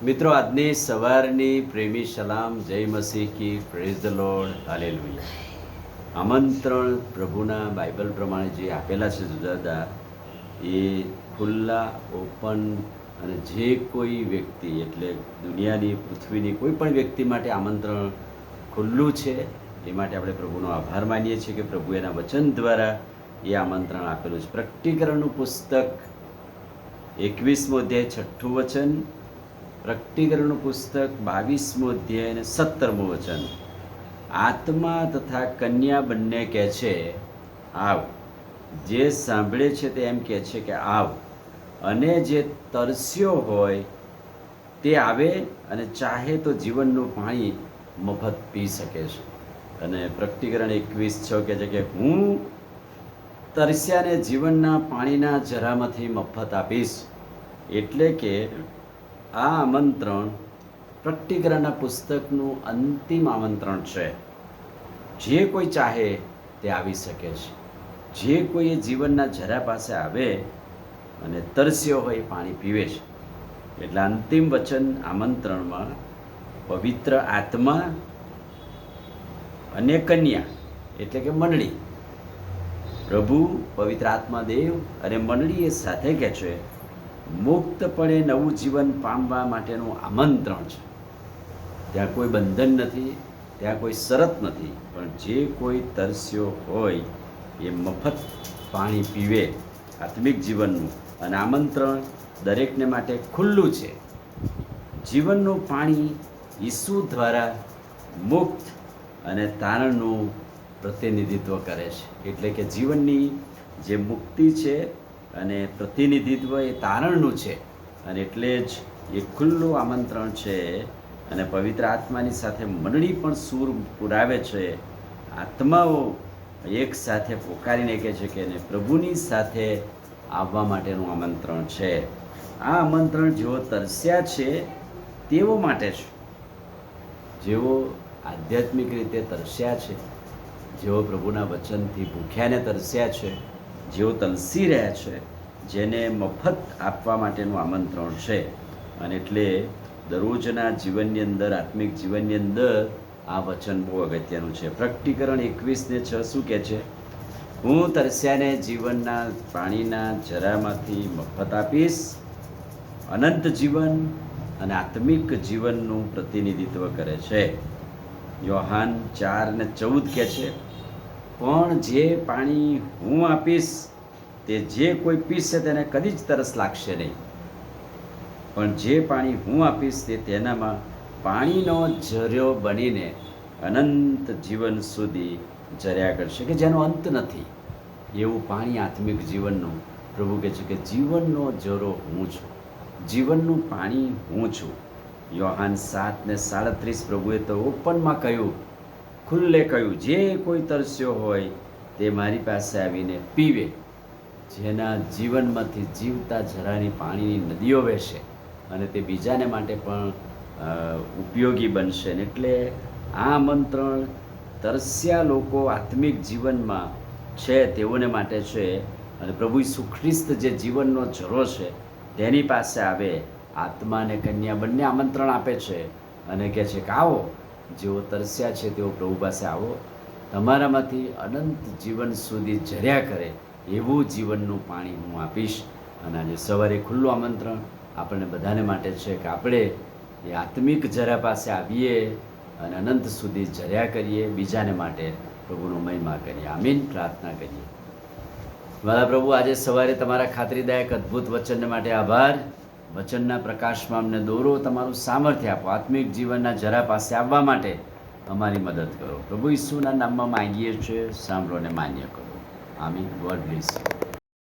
મિત્રો, આજની સવારની પ્રેમી સલામ, જય મસીહ કી, પ્રેઝ ધ લોર્ડ, હાલેલુયા. આમંત્રણ પ્રભુના બાઇબલ પ્રમાણે જે આપેલા છે જુદા જુદા, એ ખુલ્લા, ઓપન, અને જે કોઈ વ્યક્તિ એટલે દુનિયાની, પૃથ્વીની કોઈ પણ વ્યક્તિ માટે આમંત્રણ ખુલ્લું છે. એ માટે આપણે પ્રભુનો આભાર માનીએ છીએ કે પ્રભુ એના વચન દ્વારા એ આમંત્રણ આપેલું છે. પ્રકટીકરણનું પુસ્તક 21મો અધ્યાય 6ઠું વચન, પ્રકટીકરણનું પુસ્તક 22મો અધ્યાય અને 17મું વચન. આત્મા તથા કન્યા બંને કહે છે, આવ. જે સાંભળે છે તે એમ કહે છે કે આવ, અને જે તરસ્યો હોય તે આવે, અને ચાહે તો જીવનનું પાણી મફત પી શકે છે. અને પ્રકટીકરણ 21:6 કહે છે કે હું તરસ્યાને જીવનના પાણીના ઝરામાંથી મફત આપીશ. એટલે કે આ આમંત્રણ પ્રકટીકરણના પુસ્તકનું અંતિમ આમંત્રણ છે. જે કોઈ ચાહે તે આવી શકે છે. જે કોઈ જીવનના ઝરા પાસે આવે અને તરસ્યો હોય પાણી પીવે છે. એટલે અંતિમ વચન આમંત્રણમાં પવિત્ર આત્મા અને કન્યા એટલે કે મંડળી, પ્રભુ, પવિત્ર આત્મા દેવ અને મંડળી એ સાથે કહે છે, મુક્તપણે નવું જીવન પામવા માટેનું આમંત્રણ છે. ત્યાં કોઈ બંધન નથી, ત્યાં કોઈ શરત નથી, પણ જે કોઈ તરસ્યો હોય એ મફત પાણી પીવે આત્મિક જીવનનું. અને આમંત્રણ દરેકને માટે ખુલ્લું છે. જીવનનું પાણી ઈસુ દ્વારા મુક્ત અને તારણનું પ્રતિનિધિત્વ કરે છે. એટલે કે જીવનની જે મુક્તિ છે અને પ્રતિનિધિત્વ એ તારણનું છે. અને એટલે જ એ ખુલ્લું આમંત્રણ છે. અને પવિત્ર આત્માની સાથે મંડળી પણ સૂર પુરાવે છે. આત્માઓ એક સાથે પોકારીને કહે છે કે પ્રભુની સાથે આવવા માટેનું આમંત્રણ છે. આ આમંત્રણ જેઓ તરસ્યા છે તેઓ માટે છે. જેઓ આધ્યાત્મિક રીતે તરસ્યા છે, જેઓ પ્રભુના વચનથી ભૂખ્યાને તરસ્યા છે, જેઓ તલસી રહ્યા છે, જેને મફત આપવા માટેનું આમંત્રણ છે. અને એટલે દરરોજના જીવનની અંદર, આત્મિક જીવનની અંદર આ વચન બહુ અગત્યનું છે. પ્રકટીકરણ 21:6 શું કહે છે? હું તરસ્યાને જીવનના પાણીના ઝરામાંથી મફત આપીશ. અનંત જીવન અને આત્મિક જીવનનું પ્રતિનિધિત્વ કરે છે. યોહાન 4:14 કહે છે, પણ જે પાણી હું આપીશ તે જે કોઈ પીશે તેને કદી જ તરસ લાગશે નહીં. પણ જે પાણી હું આપીશ તે તેનામાં પાણીનો ઝર્યો બનીને અનંત જીવન સુધી ઝર્યા કરશે, કે જેનો અંત નથી. એવું પાણી આત્મિક જીવનનું પ્રભુ કહે છે કે જીવનનો ઝરો હું છું, જીવનનું પાણી હું છું. યોહાન 7:37 પ્રભુએ તો ઓપનમાં કહ્યું, ખુલ્લે કહ્યું, જે કોઈ તરસ્યો હોય તે મારી પાસે આવીને પીવે. જેના જીવનમાંથી જીવતા ઝરાની પાણીની નદીઓ વહેશે અને તે બીજાને માટે પણ ઉપયોગી બનશે. એટલે આ આમંત્રણ તરસ્યા લોકો આત્મિક જીવનમાં છે તેઓને માટે છે. અને પ્રભુ ઈસુ ખ્રિસ્ત જે જીવનનો ઝરો છે તેની પાસે આવે. આત્મા અને કન્યા બંને આમંત્રણ આપે છે અને કહે છે કે આવો, જેઓ તરસ્યા છે તેઓ પ્રભુ પાસે આવો. તમારામાંથી અનંત જીવન સુધી ઝર્યા કરે એવું જીવનનું પાણી હું આપીશ. અને આજે સવારે ખુલ્લું આમંત્રણ આપણને બધાને માટે છે કે આપણે એ આત્મિક ઝરા પાસે આવીએ અને અનંત સુધી ઝર્યા કરીએ, બીજાને માટે પ્રભુનો મહિમા કરીએ. આમીન. પ્રાર્થના કરીએ. મારા પ્રભુ, આજે સવારે તમારા ખાતરીદાયક અદ્ભુત વચનને માટે આભાર. વચનના પ્રકાશમાં અમને દોરો, તમારું સામર્થ્ય આપો. આત્મિક જીવનના ઝરા પાસે આવવા માટે અમારી મદદ કરો. પ્રભુ ઈસુના નામમાં માંગીએ છીએ, સાંભળો અને માન્ય કરો. આમીન. God bless you.